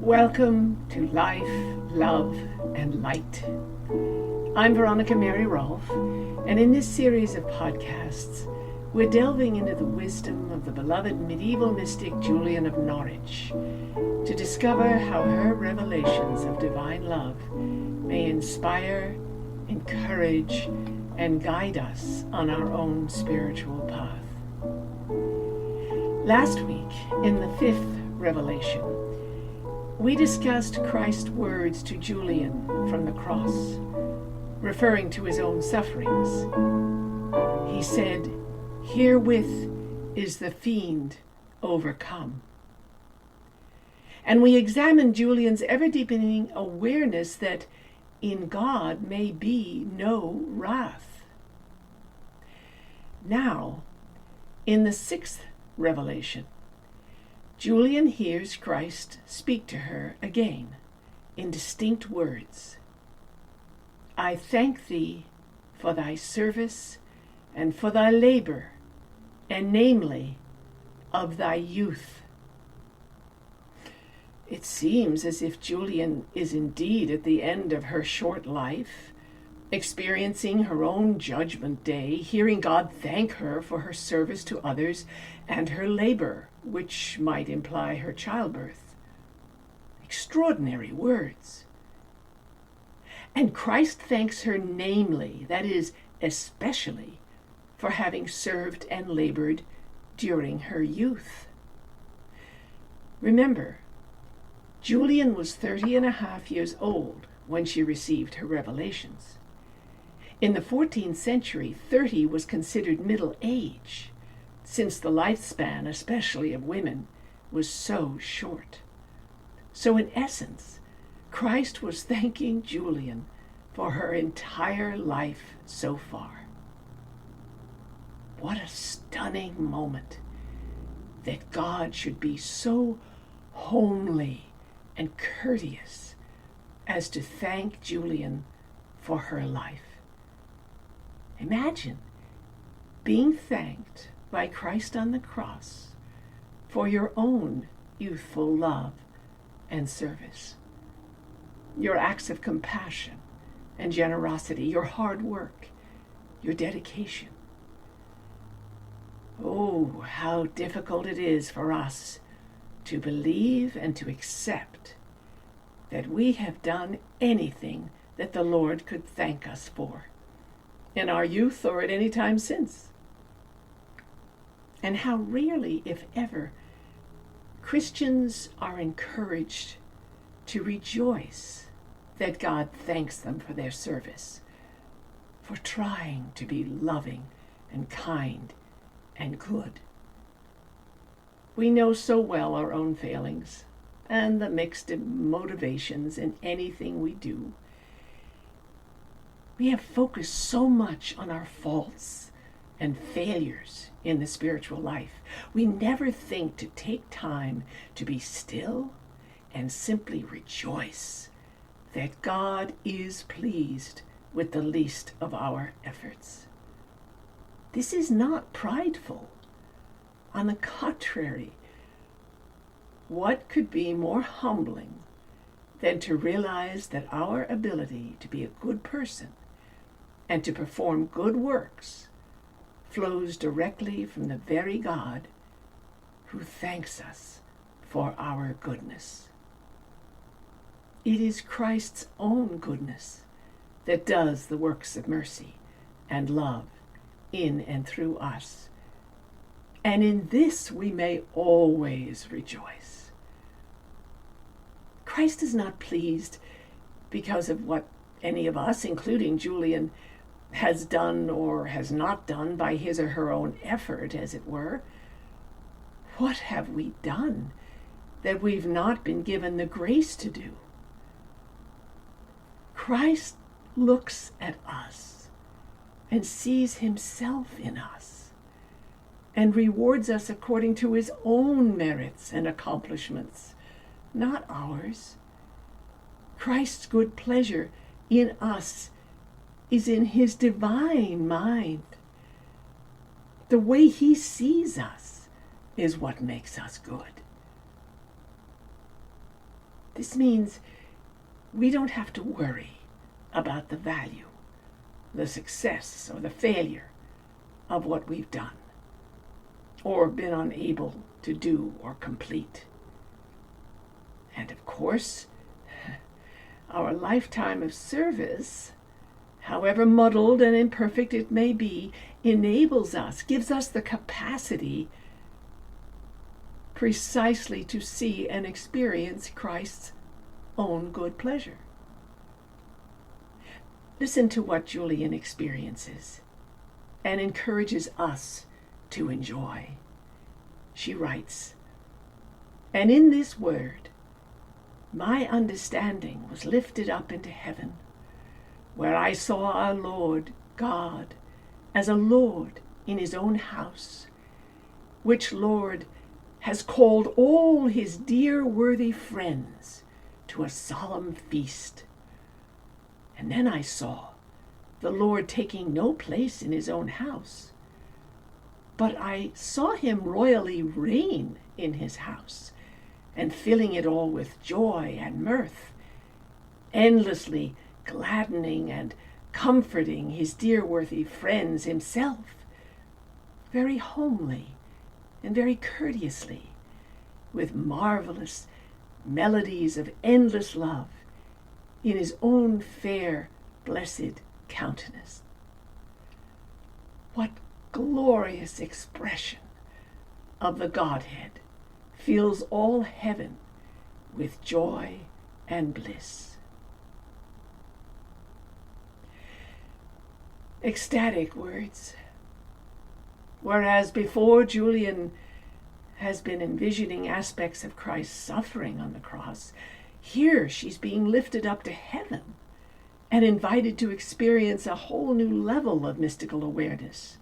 Welcome to Life, Love, and Light. I'm Veronica Mary Rolfe, and in this series of podcasts, we're delving into the wisdom of the beloved medieval mystic Julian of Norwich to discover how her revelations of divine love may inspire, encourage, and guide us on our own spiritual path. Last week, in the fifth revelation, we discussed Christ's words to Julian from the cross, referring to his own sufferings. He said, "Herewith is the fiend overcome." And we examined Julian's ever-deepening awareness that in God may be no wrath. Now, in the sixth revelation, Julian hears Christ speak to her again in distinct words. "I thank thee for thy service and for thy labor, and namely, of thy youth." It seems as if Julian is indeed at the end of her short life, experiencing her own judgment day, hearing God thank her for her service to others and her labor, which might imply her childbirth. Extraordinary words. And Christ thanks her namely, that is, especially, for having served and labored during her youth. Remember, Julian was 30.5 years old when she received her revelations. In the 14th century, 30 was considered middle age, since the lifespan, especially of women, was so short. So in essence, Christ was thanking Julian for her entire life so far. What a stunning moment that God should be so homely and courteous as to thank Julian for her life. Imagine being thanked by Christ on the cross for your own youthful love and service, your acts of compassion and generosity, your hard work, your dedication. Oh, how difficult it is for us to believe and to accept that we have done anything that the Lord could thank us for in our youth or at any time since. And how rarely, if ever, Christians are encouraged to rejoice that God thanks them for their service, for trying to be loving and kind and good. We know so well our own failings and the mixed motivations in anything we do. We have focused so much on our faults and failures in the spiritual life. We never think to take time to be still and simply rejoice that God is pleased with the least of our efforts. This is not prideful. On the contrary, what could be more humbling than to realize that our ability to be a good person and to perform good works flows directly from the very God who thanks us for our goodness. It is Christ's own goodness that does the works of mercy and love in and through us. And in this we may always rejoice. Christ is not pleased because of what any of us, including Julian, has done or has not done by his or her own effort, as it were. What have we done that we've not been given the grace to do? Christ looks at us and sees himself in us and rewards us according to his own merits and accomplishments, not ours. Christ's good pleasure in us is in his divine mind. The way he sees us is what makes us good. This means we don't have to worry about the value, the success, or the failure of what we've done or been unable to do or complete. And of course, our lifetime of service, however muddled and imperfect it may be, enables us, gives us the capacity precisely to see and experience Christ's own good pleasure. Listen to what Julian experiences and encourages us to enjoy. She writes, "And in this word, my understanding was lifted up into heaven, where I saw our Lord God as a Lord in his own house, which Lord has called all his dear worthy friends to a solemn feast. And then I saw the Lord taking no place in his own house, but I saw him royally reign in his house, and filling it all with joy and mirth, endlessly gladdening and comforting his dear worthy friends himself, very homely and very courteously, with marvelous melodies of endless love in his own fair, blessed countenance." What glorious expression of the Godhead fills all heaven with joy and bliss. Ecstatic words. Whereas before, Julian has been envisioning aspects of Christ's suffering on the cross, here she's being lifted up to heaven and invited to experience a whole new level of mystical awareness,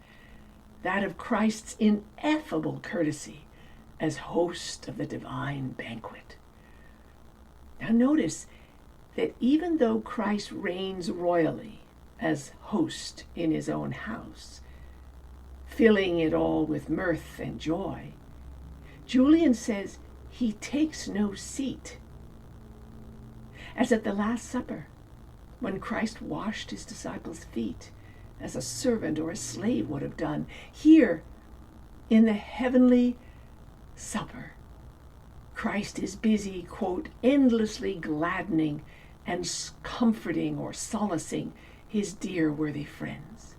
that of Christ's ineffable courtesy as host of the divine banquet. Now notice that even though Christ reigns royally as host in his own house, filling it all with mirth and joy, Julian says he takes no seat. As at the Last Supper, when Christ washed his disciples' feet, as a servant or a slave would have done, here in the heavenly supper, Christ is busy, quote, endlessly gladdening and comforting or solacing his dear worthy friends.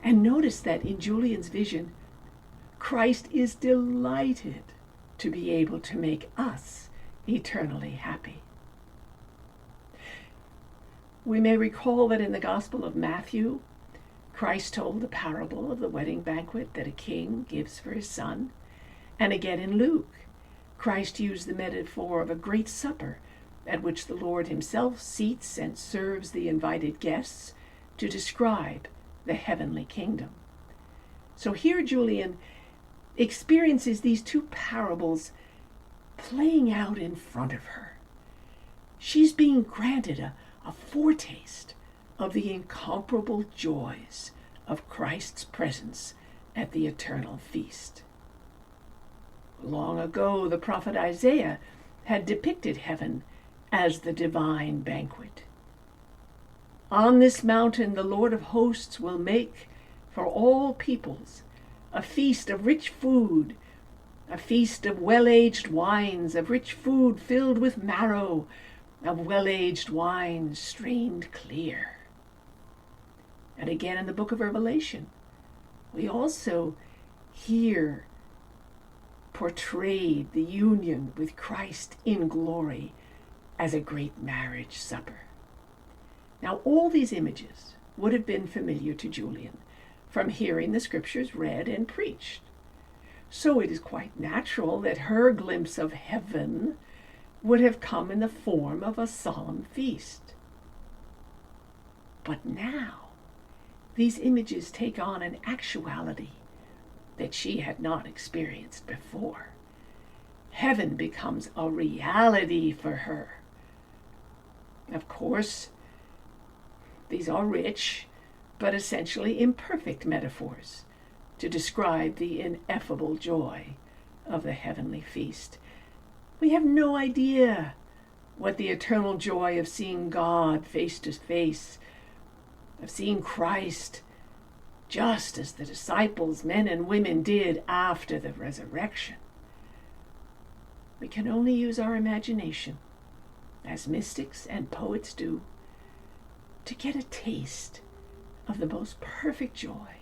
And notice that in Julian's vision, Christ is delighted to be able to make us eternally happy. We may recall that in the Gospel of Matthew, Christ told the parable of the wedding banquet that a king gives for his son. And again in Luke, Christ used the metaphor of a great supper at which the Lord himself seats and serves the invited guests to describe the heavenly kingdom. So here Julian experiences these two parables playing out in front of her. She's being granted a foretaste of the incomparable joys of Christ's presence at the eternal feast. Long ago, the prophet Isaiah had depicted heaven as the divine banquet. "On this mountain the Lord of hosts will make for all peoples a feast of rich food, a feast of well-aged wines, of rich food filled with marrow, of well-aged wine strained clear." And again in the book of Revelation, we also hear portrayed the union with Christ in glory as a great marriage supper. Now, all these images would have been familiar to Julian from hearing the scriptures read and preached. So it is quite natural that her glimpse of heaven would have come in the form of a solemn feast. But now, these images take on an actuality that she had not experienced before. Heaven becomes a reality for her. Of course, these are rich, but essentially imperfect metaphors to describe the ineffable joy of the heavenly feast. We have no idea what the eternal joy of seeing God face to face, of seeing Christ, just as the disciples, men and women, did after the resurrection. We can only use our imagination, as mystics and poets do, to get a taste of the most perfect joy,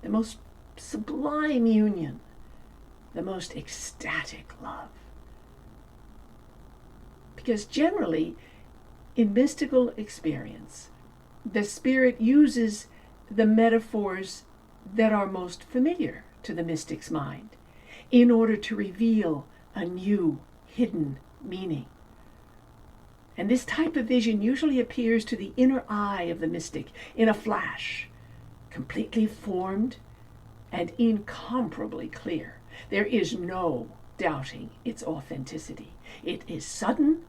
the most sublime union, the most ecstatic love. Because generally, in mystical experience, the Spirit uses the metaphors that are most familiar to the mystic's mind in order to reveal a new, hidden meaning. And this type of vision usually appears to the inner eye of the mystic in a flash, completely formed and incomparably clear. There is no doubting its authenticity. It is sudden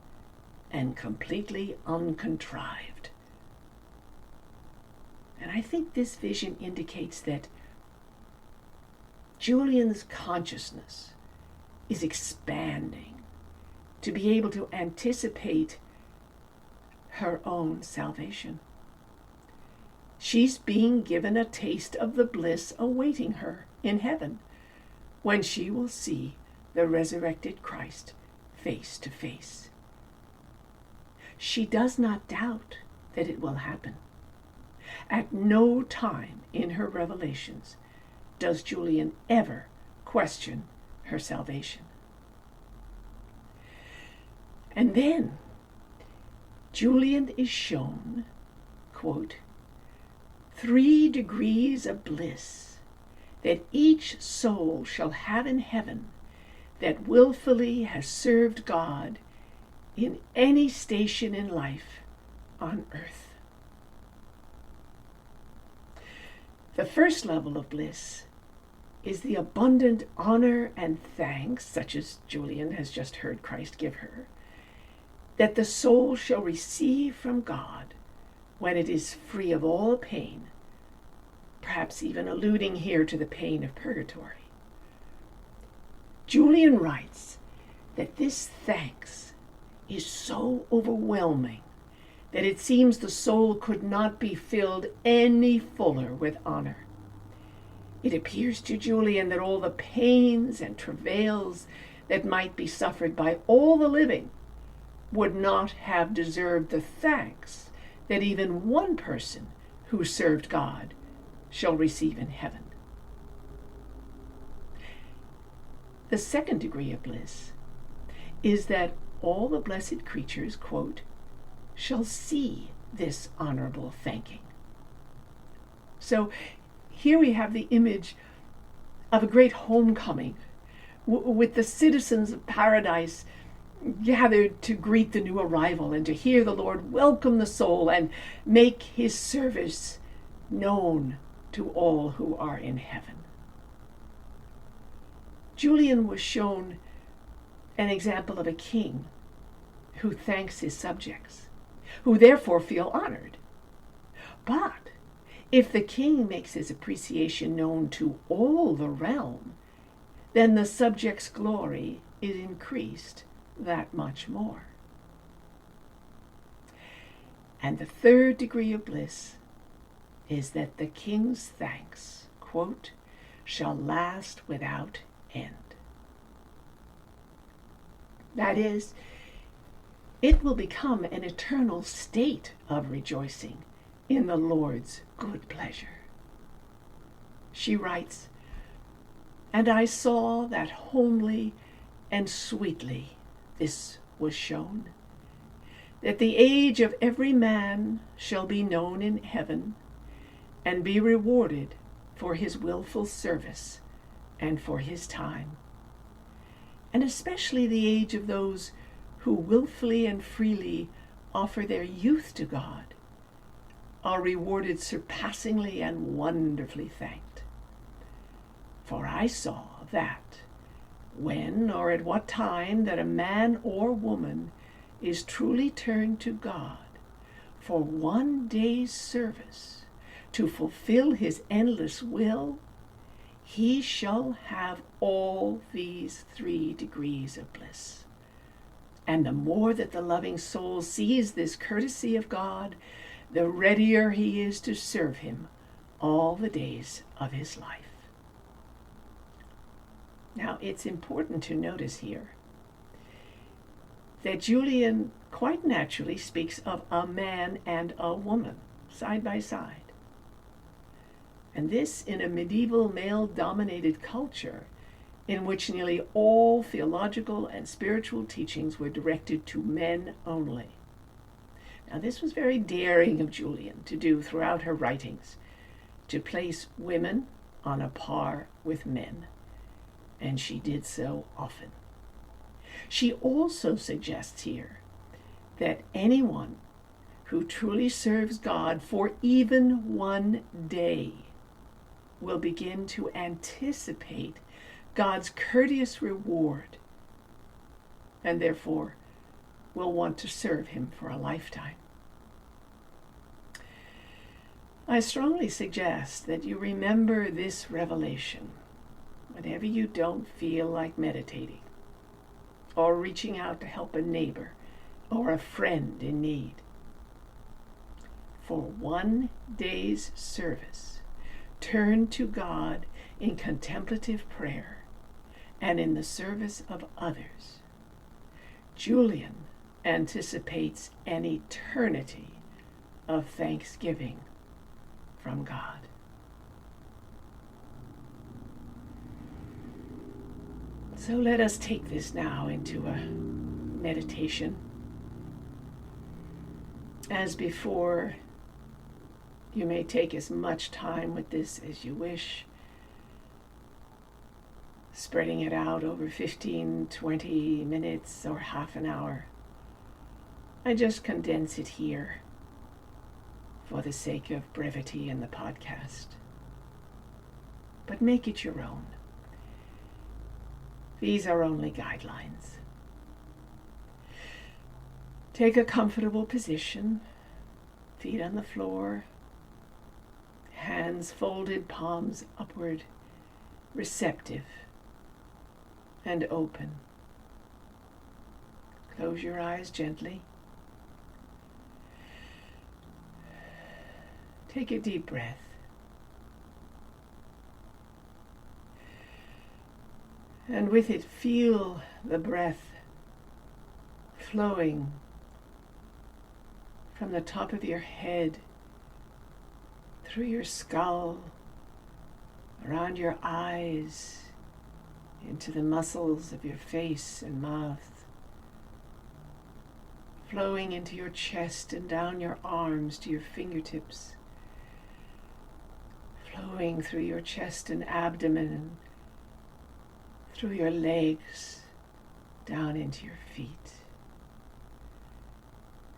and completely uncontrived. And I think this vision indicates that Julian's consciousness is expanding to be able to anticipate her own salvation. She's being given a taste of the bliss awaiting her in heaven when she will see the resurrected Christ face to face. She does not doubt that it will happen. At no time in her revelations does Julian ever question her salvation. And then Julian is shown, quote, 3 degrees of bliss that each soul shall have in heaven that willfully has served God in any station in life on earth. The first level of bliss is the abundant honor and thanks, such as Julian has just heard Christ give her, that the soul shall receive from God when it is free of all pain, perhaps even alluding here to the pain of purgatory. Julian writes that this thanks is so overwhelming that it seems the soul could not be filled any fuller with honor. It appears to Julian that all the pains and travails that might be suffered by all the living would not have deserved the thanks that even one person who served God shall receive in heaven. The second degree of bliss is that all the blessed creatures, quote, shall see this honorable thanking. So here we have the image of a great homecoming with the citizens of paradise gathered to greet the new arrival and to hear the Lord welcome the soul and make his service known to all who are in heaven. Julian was shown an example of a king who thanks his subjects, who therefore feel honored. But if the king makes his appreciation known to all the realm, then the subject's glory is increased that much more. And the third degree of bliss is that the king's thanks, quote, shall last without end. That is, it will become an eternal state of rejoicing in the Lord's good pleasure. She writes, and I saw that homely and sweetly this was shown, that the age of every man shall be known in heaven, and be rewarded for his willful service and for his time, and especially the age of those who willfully and freely offer their youth to God, are rewarded surpassingly and wonderfully thanked. For I saw that when or at what time that a man or woman is truly turned to God for one day's service to fulfill his endless will, he shall have all these 3 degrees of bliss. And the more that the loving soul sees this courtesy of God, the readier he is to serve him all the days of his life. Now, it's important to notice here that Julian quite naturally speaks of a man and a woman side by side. And this in a medieval male-dominated culture in which nearly all theological and spiritual teachings were directed to men only. Now, this was very daring of Julian to do throughout her writings, to place women on a par with men, and she did so often. She also suggests here that anyone who truly serves God for even one day will begin to anticipate God's courteous reward, and therefore will want to serve him for a lifetime. I strongly suggest that you remember this revelation whenever you don't feel like meditating or reaching out to help a neighbor or a friend in need. For one day's service, turn to God in contemplative prayer and in the service of others. Julian anticipates an eternity of thanksgiving from God. So let us take this now into a meditation. As before, you may take as much time with this as you wish, spreading it out over 15, 20 minutes or half an hour. I just condense it here for the sake of brevity in the podcast. But make it your own. These are only guidelines. Take a comfortable position, feet on the floor, hands folded, palms upward, receptive and open. Close your eyes gently. Take a deep breath. And with it, feel the breath flowing from the top of your head, through your skull, around your eyes, into the muscles of your face and mouth, flowing into your chest and down your arms to your fingertips, flowing through your chest and abdomen and through your legs, down into your feet.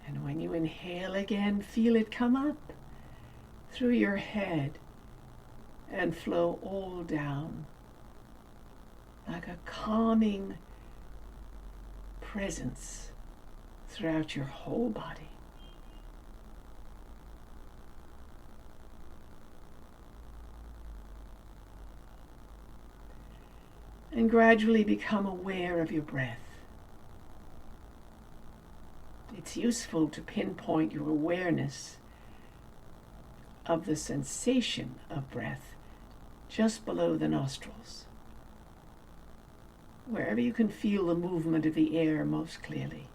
And when you inhale again, feel it come up through your head and flow all down like a calming presence throughout your whole body. And gradually become aware of your breath. It's useful to pinpoint your awareness of the sensation of breath just below the nostrils, wherever you can feel the movement of the air most clearly.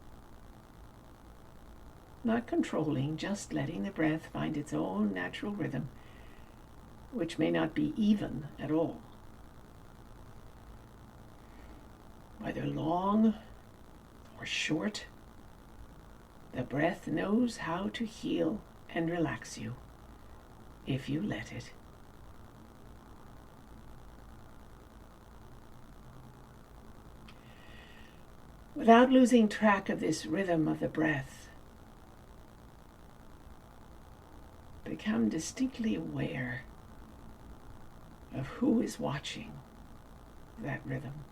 Not controlling, just letting the breath find its own natural rhythm, which may not be even at all. Whether long or short, the breath knows how to heal and relax you if you let it. Without losing track of this rhythm of the breath, become distinctly aware of who is watching that rhythm.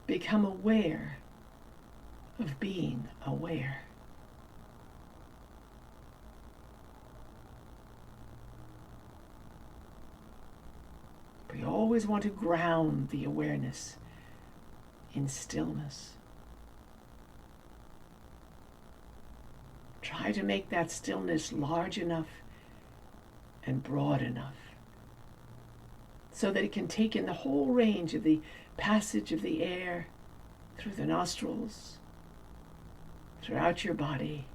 Become aware of being aware. We always want to ground the awareness in stillness. Try to make that stillness large enough and broad enough so that it can take in the whole range of the passage of the air through the nostrils, throughout your body,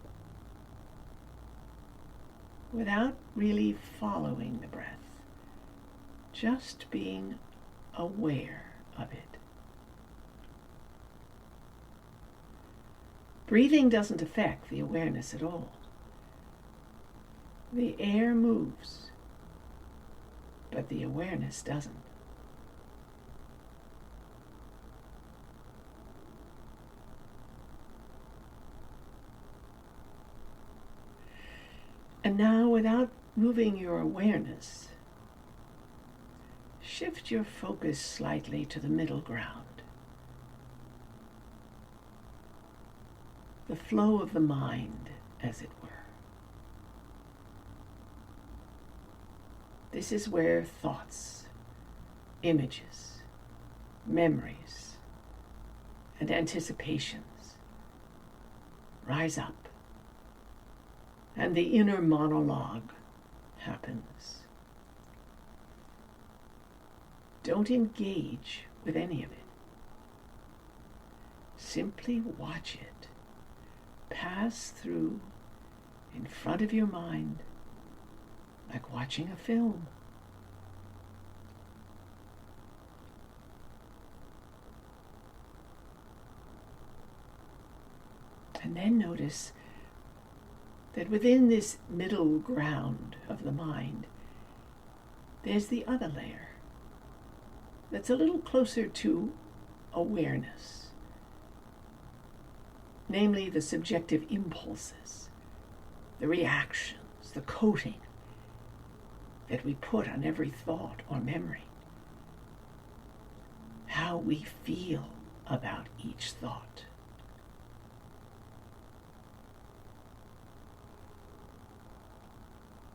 without really following the breath, just being aware of it. Breathing doesn't affect the awareness at all. The air moves, but the awareness doesn't. And now, without moving your awareness, shift your focus slightly to the middle ground. The flow of the mind, as it were. This is where thoughts, images, memories, and anticipations rise up, and the inner monologue happens. Don't engage with any of it. Simply watch it pass through in front of your mind, like watching a film. And then notice that within this middle ground of the mind, there's the other layer that's a little closer to awareness. Namely, the subjective impulses, the reactions, the coating that we put on every thought or memory, how we feel about each thought.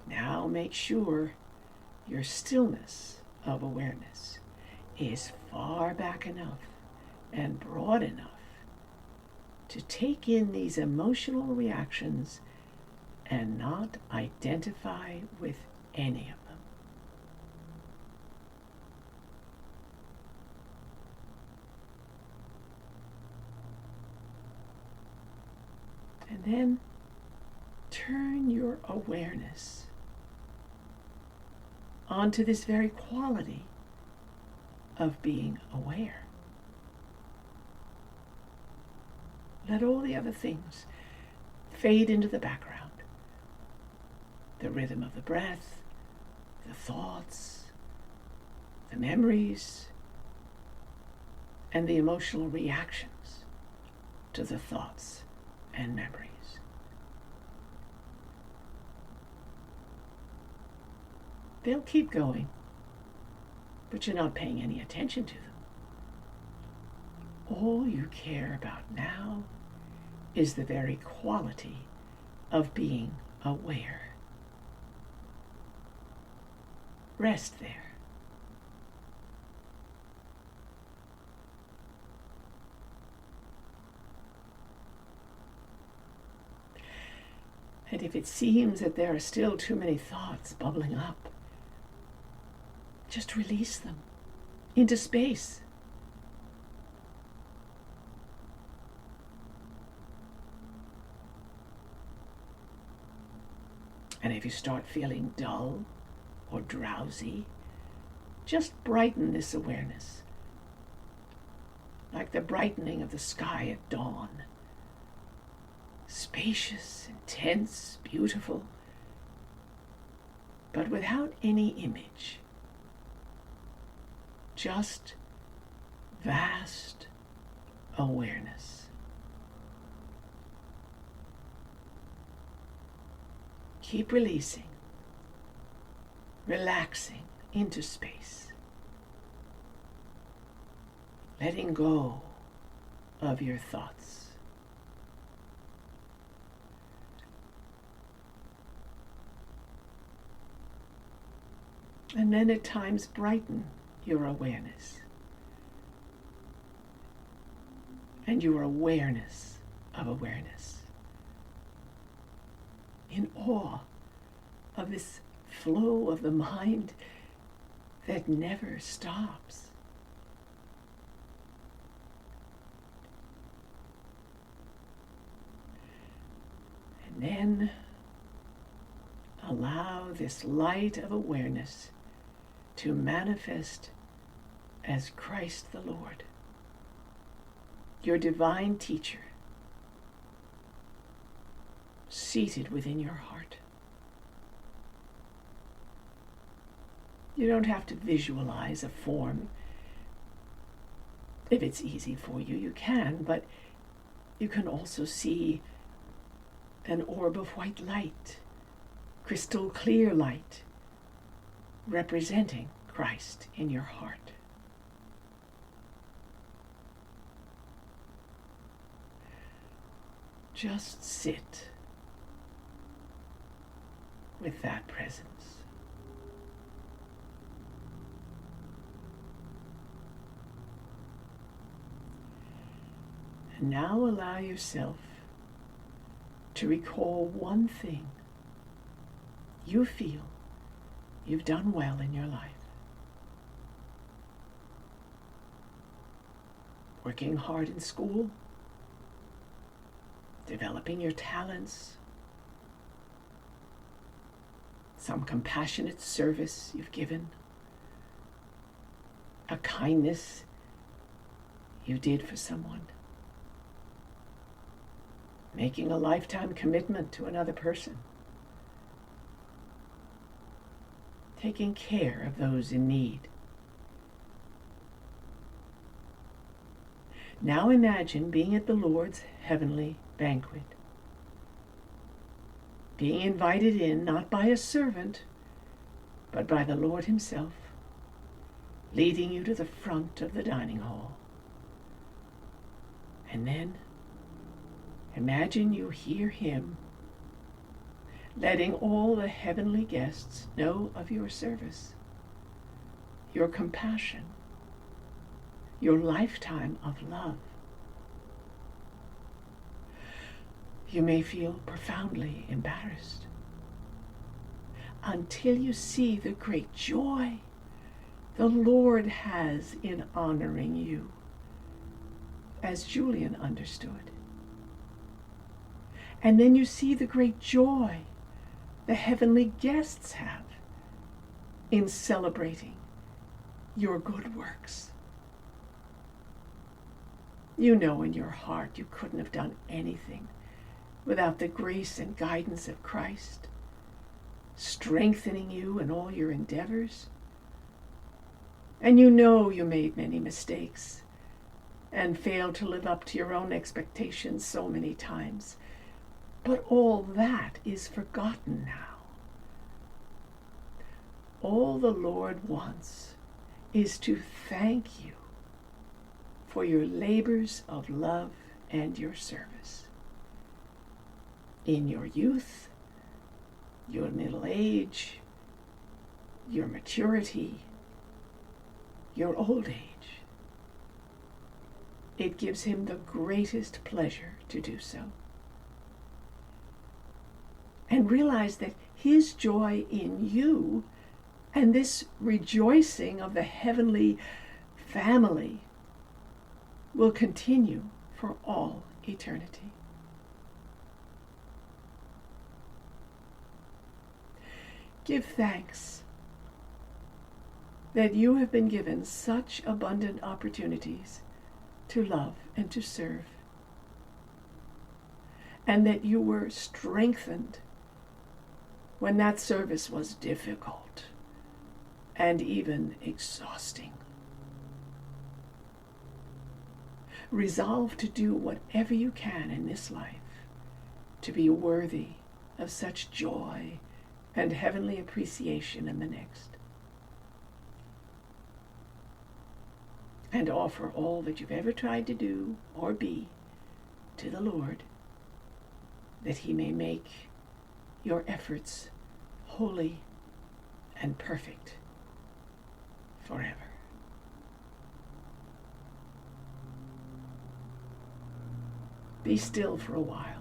Now make sure your stillness of awareness is far back enough and broad enough to take in these emotional reactions and not identify with any of them. And then turn your awareness onto this very quality of being aware. Let all the other things fade into the background. The rhythm of the breath, the thoughts, the memories, and the emotional reactions to the thoughts and memories. They'll keep going, but you're not paying any attention to them. All you care about now is the very quality of being aware. Rest there. And if it seems that there are still too many thoughts bubbling up, just release them into space. And if you start feeling dull or drowsy, just brighten this awareness, like the brightening of the sky at dawn. Spacious, intense, beautiful, but without any image. Just vast awareness. Keep releasing, relaxing into space, letting go of your thoughts. And then at times brighten your awareness and your awareness of awareness, in awe of this flow of the mind that never stops. And then allow this light of awareness to manifest as Christ the Lord, your divine teacher, seated within your heart. You don't have to visualize a form. If it's easy for you, you can, but you can also see an orb of white light, crystal clear light, representing Christ in your heart. Just sit with that presence. And now allow yourself to recall one thing you feel you've done well in your life. Working hard in school, developing your talents, some compassionate service you've given, a kindness you did for someone, making a lifetime commitment to another person, taking care of those in need. Now imagine being at the Lord's heavenly banquet, being invited in not by a servant, but by the Lord himself, leading you to the front of the dining hall. And then imagine you hear him letting all the heavenly guests know of your service, your compassion, your lifetime of love. You may feel profoundly embarrassed until you see the great joy the Lord has in honoring you, as Julian understood. And then you see the great joy the heavenly guests have in celebrating your good works. You know in your heart you couldn't have done anything without the grace and guidance of Christ, strengthening you in all your endeavors. And you know you made many mistakes and failed to live up to your own expectations so many times. But all that is forgotten now. All the Lord wants is to thank you for your labors of love and your service. In your youth, your middle age, your maturity, your old age. It gives him the greatest pleasure to do so. And realize that his joy in you and this rejoicing of the heavenly family will continue for all eternity. Give thanks that you have been given such abundant opportunities to love and to serve, and that you were strengthened when that service was difficult and even exhausting. Resolve to do whatever you can in this life to be worthy of such joy and heavenly appreciation in the next. And offer all that you've ever tried to do or be to the Lord, that he may make your efforts holy and perfect forever. Be still for a while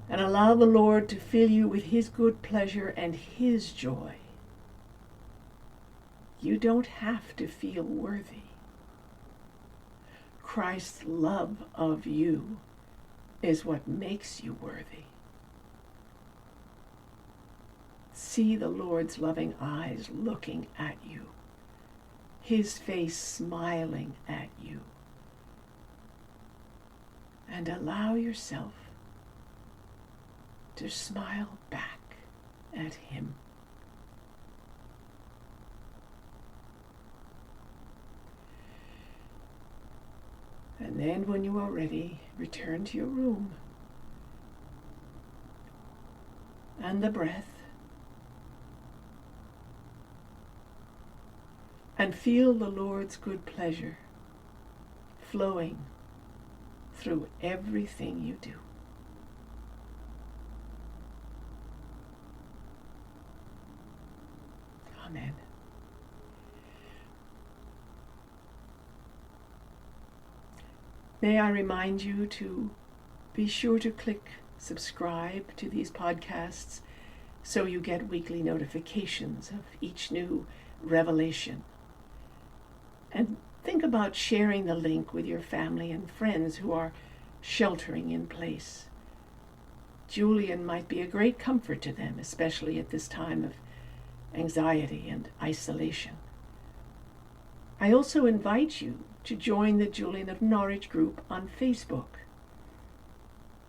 and allow the Lord to fill you with His good pleasure and His joy. You don't have to feel worthy. Christ's love of you is what makes you worthy. See the Lord's loving eyes looking at you, His face smiling at you, and allow yourself to smile back at Him. And then when you are ready, return to your room. And the breath. And feel the Lord's good pleasure flowing through everything you do. Amen. May I remind you to be sure to click subscribe to these podcasts so you get weekly notifications of each new revelation. And think about sharing the link with your family and friends who are sheltering in place. Julian might be a great comfort to them, especially at this time of anxiety and isolation. I also invite you to join the Julian of Norwich group on Facebook.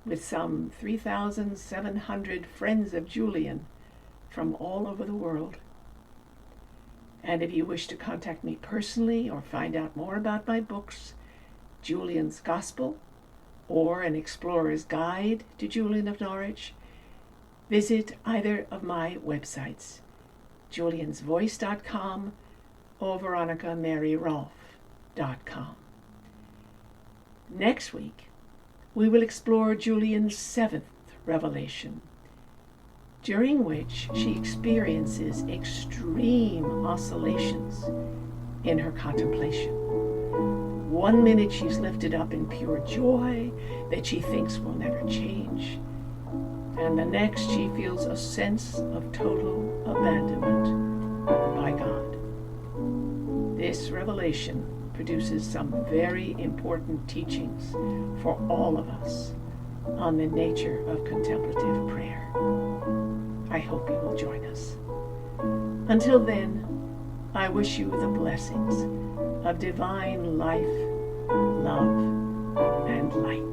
With some 3,700 friends of Julian from all over the world. And if you wish to contact me personally or find out more about my books, Julian's Gospel, or An Explorer's Guide to Julian of Norwich, visit either of my websites, juliansvoice.com or veronicamary.rolfe.com. Next week, we will explore Julian's 7th revelation, during which she experiences extreme oscillations in her contemplation. 1 minute she's lifted up in pure joy that she thinks will never change, and the next she feels a sense of total abandonment by God. This revelation produces some very important teachings for all of us on the nature of contemplative prayer. I hope you will join us. Until then, I wish you the blessings of divine life, love, and light.